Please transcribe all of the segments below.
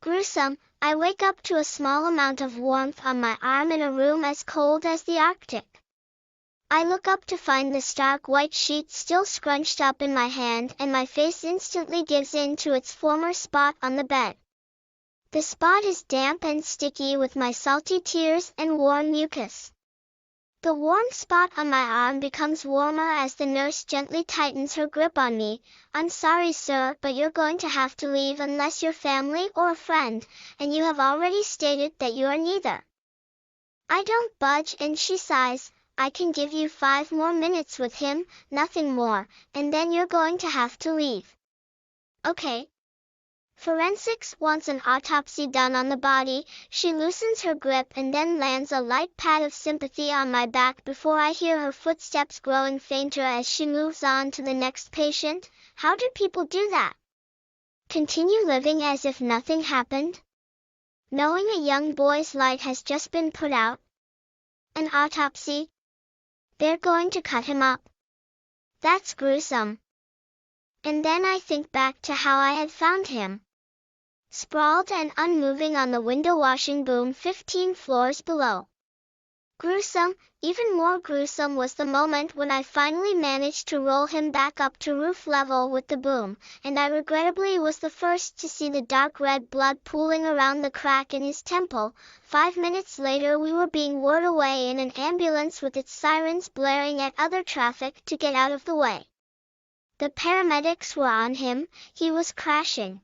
Gruesome, I wake up to a small amount of warmth on my arm in a room as cold as the Arctic. I look up to find the stark white sheet still scrunched up in my hand, and my face instantly gives in to its former spot on the bed. The spot is damp and sticky with my salty tears and warm mucus. The warm spot on my arm becomes warmer as the nurse gently tightens her grip on me. "I'm sorry, sir, but you're going to have to leave unless you're family or a friend, and you have already stated that you are neither." I don't budge, and she sighs. "I can give you 5 more minutes with him, nothing more, and then you're going to have to leave." Okay. Forensics wants an autopsy done on the body. She loosens her grip and then lands a light pat of sympathy on my back before I hear her footsteps growing fainter as she moves on to the next patient. How do people do that? Continue living as if nothing happened? Knowing a young boy's light has just been put out? An autopsy? They're going to cut him up. That's gruesome. And then I think back to how I had found him. Sprawled and unmoving on the window washing boom 15 floors below. Gruesome, even more gruesome was the moment when I finally managed to roll him back up to roof level with the boom, and I regrettably was the first to see the dark red blood pooling around the crack in his temple. 5 minutes later we were being whirled away in an ambulance with its sirens blaring at other traffic to get out of the way. The paramedics were on him. He was crashing.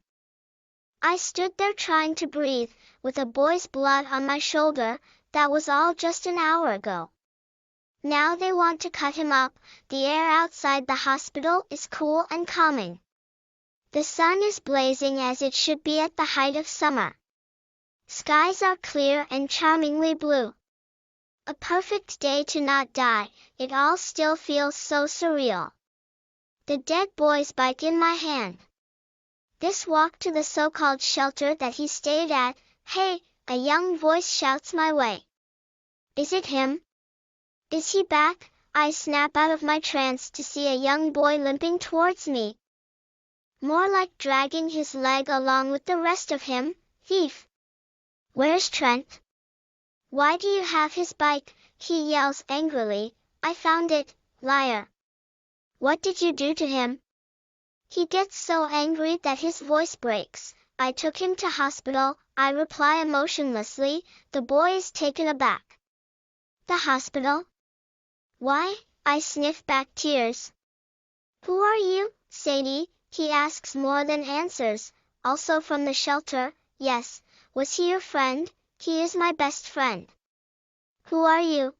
I stood there trying to breathe, with a boy's blood on my shoulder. That was all just an hour ago. Now they want to cut him up. The air outside the hospital is cool and calming. The sun is blazing as it should be at the height of summer. Skies are clear and charmingly blue. A perfect day to not die. It all still feels so surreal. The dead boy's bike in my hand. This walk to the so-called shelter that he stayed at. "Hey," a young voice shouts my way. Is it him? Is he back? I snap out of my trance to see a young boy limping towards me. More like dragging his leg along with the rest of him. Thief! Where's Trent? Why do you have his bike? He yells angrily. I found it, liar. What did you do to him? He gets so angry that his voice breaks. I took him to hospital, I reply emotionlessly. The boy is taken aback. The hospital? Why? I sniff back tears. Who are you, Sadie? He asks more than answers. Also from the shelter? Yes. Was he your friend? He is my best friend. Who are you?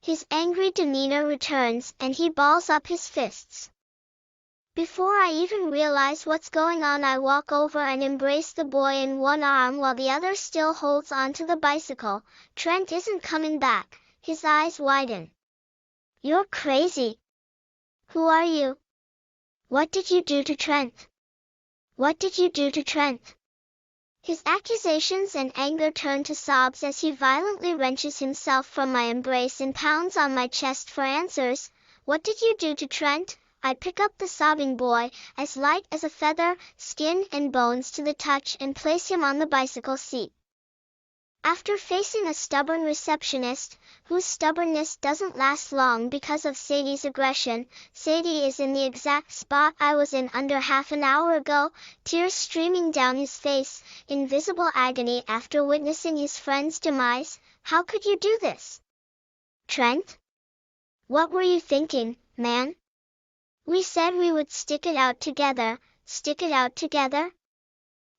His angry demeanor returns and he balls up his fists. Before I even realize what's going on, I walk over and embrace the boy in one arm while the other still holds onto the bicycle. Trent isn't coming back. His eyes widen. You're crazy. Who are you? What did you do to Trent? What did you do to Trent? His accusations and anger turn to sobs as he violently wrenches himself from my embrace and pounds on my chest for answers. What did you do to Trent? I pick up the sobbing boy, as light as a feather, skin and bones to the touch, and place him on the bicycle seat. After facing a stubborn receptionist, whose stubbornness doesn't last long because of Sadie's aggression, Sadie is in the exact spot I was in under half an hour ago, tears streaming down his face, in visible agony after witnessing his friend's demise. How could you do this? Trent? What were you thinking, man? We said we would stick it out together. Stick it out together?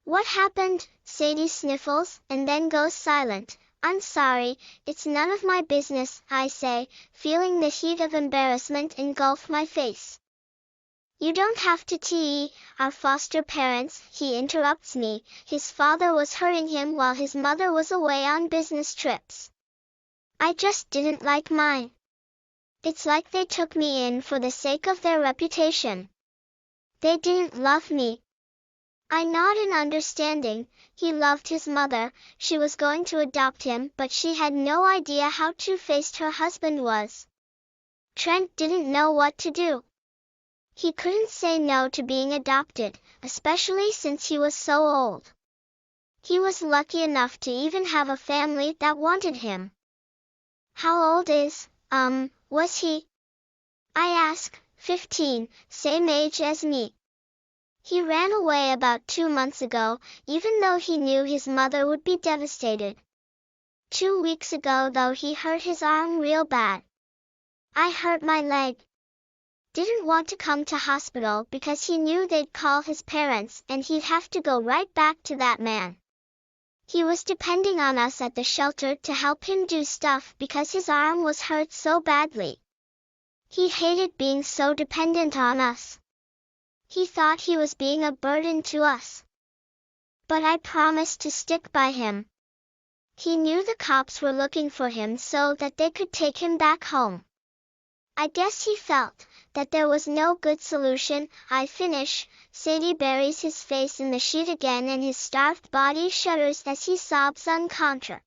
What happened? Sadie sniffles, and then goes silent. I'm sorry, it's none of my business, I say, feeling the heat of embarrassment engulf my face. You don't have to tell our foster parents, he interrupts me. His father was hurting him while his mother was away on business trips. I just didn't like mine. It's like they took me in for the sake of their reputation. They didn't love me. I nod in understanding. He loved his mother. She was going to adopt him, but she had no idea how two-faced her husband was. Trent didn't know what to do. He couldn't say no to being adopted, especially since he was so old. He was lucky enough to even have a family that wanted him. How old was he? I asked. 15, same age as me. He ran away about 2 months ago, even though he knew his mother would be devastated. 2 weeks ago though he hurt his arm real bad. I hurt my leg. Didn't want to come to hospital because he knew they'd call his parents and he'd have to go right back to that man. He was depending on us at the shelter to help him do stuff because his arm was hurt so badly. He hated being so dependent on us. He thought he was being a burden to us. But I promised to stick by him. He knew the cops were looking for him so that they could take him back home. I guess he felt that there was no good solution. I finish. Sadie buries his face in the sheet again and his starved body shudders as he sobs unconscious.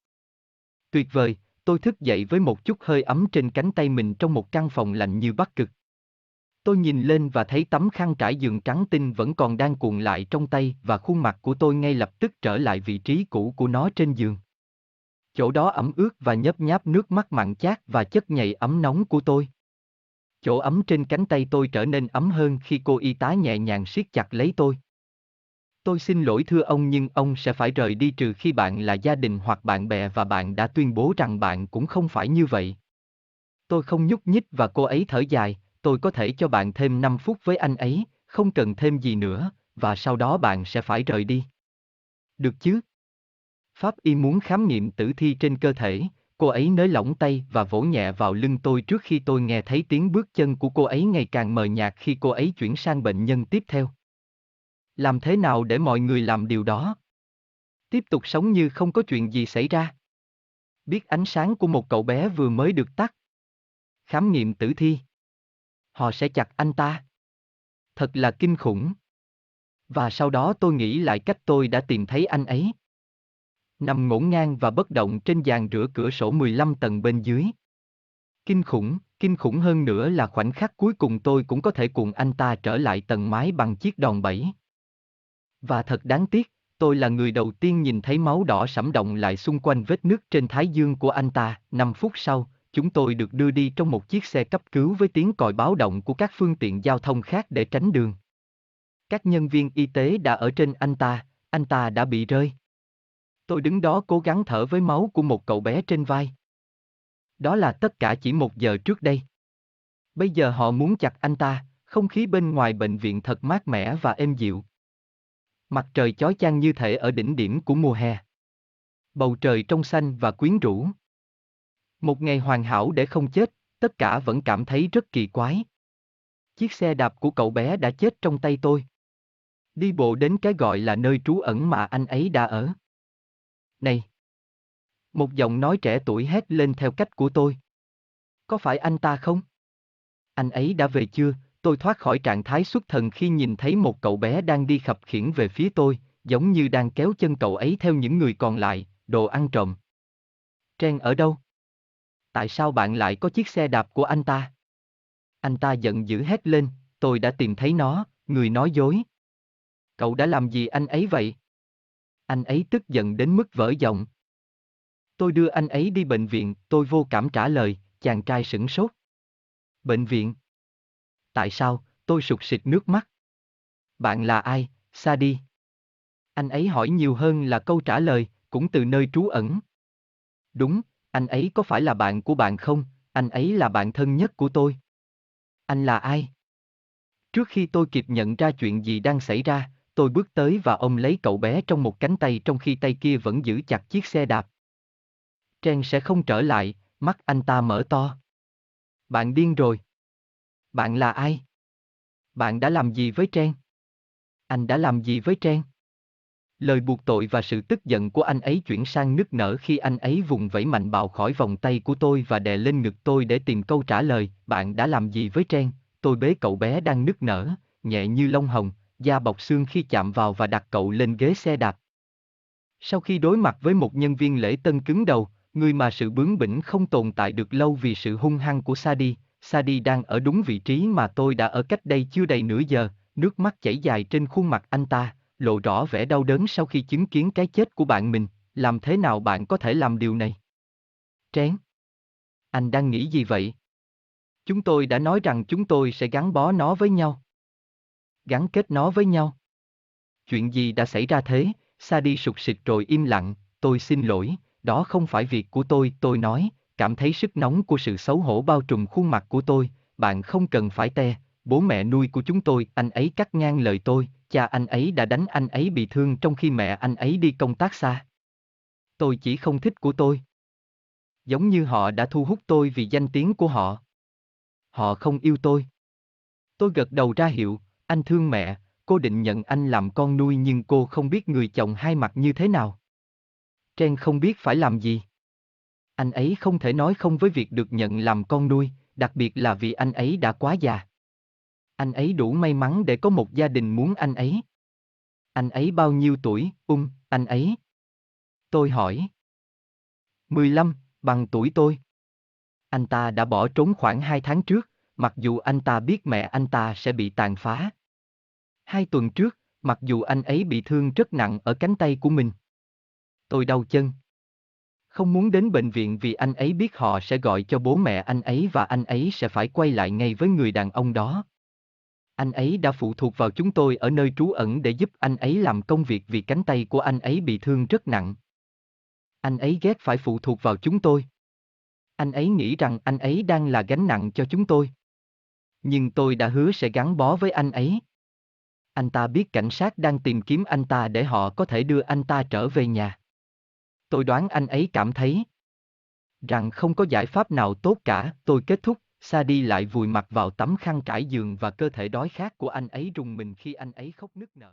Tuyệt vời, tôi thức dậy với một chút hơi ấm trên cánh tay mình trong một căn phòng lạnh như Bắc Cực. Tôi nhìn lên và thấy tấm khăn trải giường trắng tinh vẫn còn đang cuộn lại trong tay và khuôn mặt của tôi ngay lập tức trở lại vị trí cũ của nó trên giường. Chỗ đó ẩm ướt và nhớp nháp nước mắt mặn chát và chất nhầy ấm nóng của tôi. Chỗ ấm trên cánh tay tôi trở nên ấm hơn khi cô y tá nhẹ nhàng siết chặt lấy tôi. Tôi xin lỗi thưa ông nhưng ông sẽ phải rời đi trừ khi bạn là gia đình hoặc bạn bè và bạn đã tuyên bố rằng bạn cũng không phải như vậy. Tôi không nhúc nhích và cô ấy thở dài, tôi có thể cho bạn thêm 5 phút với anh ấy, không cần thêm gì nữa, và sau đó bạn sẽ phải rời đi. Được chứ? Pháp y muốn khám nghiệm tử thi trên cơ thể, cô ấy nới lỏng tay và vỗ nhẹ vào lưng tôi trước khi tôi nghe thấy tiếng bước chân của cô ấy ngày càng mờ nhạt khi cô ấy chuyển sang bệnh nhân tiếp theo. Làm thế nào để mọi người làm điều đó? Tiếp tục sống như không có chuyện gì xảy ra. Biết ánh sáng của một cậu bé vừa mới được tắt. Khám nghiệm tử thi. Họ sẽ chặt anh ta. Thật là kinh khủng. Và sau đó tôi nghĩ lại cách tôi đã tìm thấy anh ấy. Nằm ngổn ngang và bất động trên giàn rửa cửa sổ 15 tầng bên dưới. Kinh khủng hơn nữa là khoảnh khắc cuối cùng tôi cũng có thể cuộn anh ta trở lại tầng mái bằng chiếc đòn bẩy. Và thật đáng tiếc, tôi là người đầu tiên nhìn thấy máu đỏ sẫm đọng lại xung quanh vết nứt trên thái dương của anh ta. 5 phút sau, chúng tôi được đưa đi trong một chiếc xe cấp cứu với tiếng còi báo động của các phương tiện giao thông khác để tránh đường. Các nhân viên y tế đã ở trên anh ta đã bị rơi. Tôi đứng đó cố gắng thở với máu của một cậu bé trên vai. Đó là tất cả chỉ 1 giờ trước đây. Bây giờ họ muốn chặt anh ta, không khí bên ngoài bệnh viện thật mát mẻ và êm dịu. Mặt trời chói chang như thể ở đỉnh điểm của mùa hè. Bầu trời trong xanh và quyến rũ. Một ngày hoàn hảo để không chết, tất cả vẫn cảm thấy rất kỳ quái. Chiếc xe đạp của cậu bé đã chết trong tay tôi. Đi bộ đến cái gọi là nơi trú ẩn mà anh ấy đã ở. Này! Một giọng nói trẻ tuổi hét lên theo cách của tôi. Có phải anh ta không? Anh ấy đã về chưa? Tôi thoát khỏi trạng thái xuất thần khi nhìn thấy một cậu bé đang đi khập khiễng về phía tôi, giống như đang kéo chân cậu ấy theo những người còn lại, đồ ăn trộm. Trang ở đâu? Tại sao bạn lại có chiếc xe đạp của anh ta? Anh ta giận dữ hét lên, tôi đã tìm thấy nó, người nói dối. Cậu đã làm gì anh ấy vậy? Anh ấy tức giận đến mức vỡ giọng. Tôi đưa anh ấy đi bệnh viện, tôi vô cảm trả lời, chàng trai sửng sốt. Bệnh viện? Tại sao? Tôi sụt sịt nước mắt. Bạn là ai, Sadie? Anh ấy hỏi nhiều hơn là câu trả lời, cũng từ nơi trú ẩn. Đúng, anh ấy có phải là bạn của bạn không? Anh ấy là bạn thân nhất của tôi. Anh là ai? Trước khi tôi kịp nhận ra chuyện gì đang xảy ra, tôi bước tới và ôm lấy cậu bé trong một cánh tay trong khi tay kia vẫn giữ chặt chiếc xe đạp. Trang sẽ không trở lại, mắt anh ta mở to. Bạn điên rồi. Bạn là ai? Bạn đã làm gì với Trang? Anh đã làm gì với Trang? Lời buộc tội và sự tức giận của anh ấy chuyển sang nức nở khi anh ấy vùng vẫy mạnh bạo khỏi vòng tay của tôi và đè lên ngực tôi để tìm câu trả lời. Bạn đã làm gì với Trang? Tôi bế cậu bé đang nức nở, nhẹ như lông hồng, da bọc xương khi chạm vào và đặt cậu lên ghế xe đạp. Sau khi đối mặt với một nhân viên lễ tân cứng đầu, người mà sự bướng bỉnh không tồn tại được lâu vì sự hung hăng của Sadie đang ở đúng vị trí mà tôi đã ở cách đây chưa đầy nửa giờ, nước mắt chảy dài trên khuôn mặt anh ta, lộ rõ vẻ đau đớn sau khi chứng kiến cái chết của bạn mình, làm thế nào bạn có thể làm điều này? Trén. Anh đang nghĩ gì vậy? Chúng tôi đã nói rằng chúng tôi sẽ gắn bó nó với nhau. Gắn kết nó với nhau. Chuyện gì đã xảy ra thế? Sadie sụt sịt rồi im lặng. Tôi xin lỗi, đó không phải việc của tôi nói, cảm thấy sức nóng của sự xấu hổ bao trùm khuôn mặt của tôi. Bạn không cần phải bố mẹ nuôi của chúng tôi, anh ấy cắt ngang lời tôi, cha anh ấy đã đánh anh ấy bị thương trong khi mẹ anh ấy đi công tác xa. Tôi chỉ không thích của tôi. Giống như họ đã thu hút tôi vì danh tiếng của họ. Họ không yêu tôi. Tôi gật đầu ra hiệu, anh thương mẹ, cô định nhận anh làm con nuôi nhưng cô không biết người chồng hai mặt như thế nào. Trang không biết phải làm gì. Anh ấy không thể nói không với việc được nhận làm con nuôi, đặc biệt là vì anh ấy đã quá già. Anh ấy đủ may mắn để có một gia đình muốn anh ấy. Anh ấy bao nhiêu tuổi, anh ấy? Tôi hỏi. 15, bằng tuổi tôi. Anh ta đã bỏ trốn khoảng 2 tháng trước, mặc dù anh ta biết mẹ anh ta sẽ bị tàn phá. 2 tuần trước, mặc dù anh ấy bị thương rất nặng ở cánh tay của mình. Tôi đau chân. Không muốn đến bệnh viện vì anh ấy biết họ sẽ gọi cho bố mẹ anh ấy và anh ấy sẽ phải quay lại ngay với người đàn ông đó. Anh ấy đã phụ thuộc vào chúng tôi ở nơi trú ẩn để giúp anh ấy làm công việc vì cánh tay của anh ấy bị thương rất nặng. Anh ấy ghét phải phụ thuộc vào chúng tôi. Anh ấy nghĩ rằng anh ấy đang là gánh nặng cho chúng tôi. Nhưng tôi đã hứa sẽ gắn bó với anh ấy. Anh ta biết cảnh sát đang tìm kiếm anh ta để họ có thể đưa anh ta trở về nhà. Tôi đoán anh ấy cảm thấy rằng không có giải pháp nào tốt cả. Tôi kết thúc, Sadie lại vùi mặt vào tấm khăn trải giường và cơ thể đói khát của anh ấy rùng mình khi anh ấy khóc nức nở.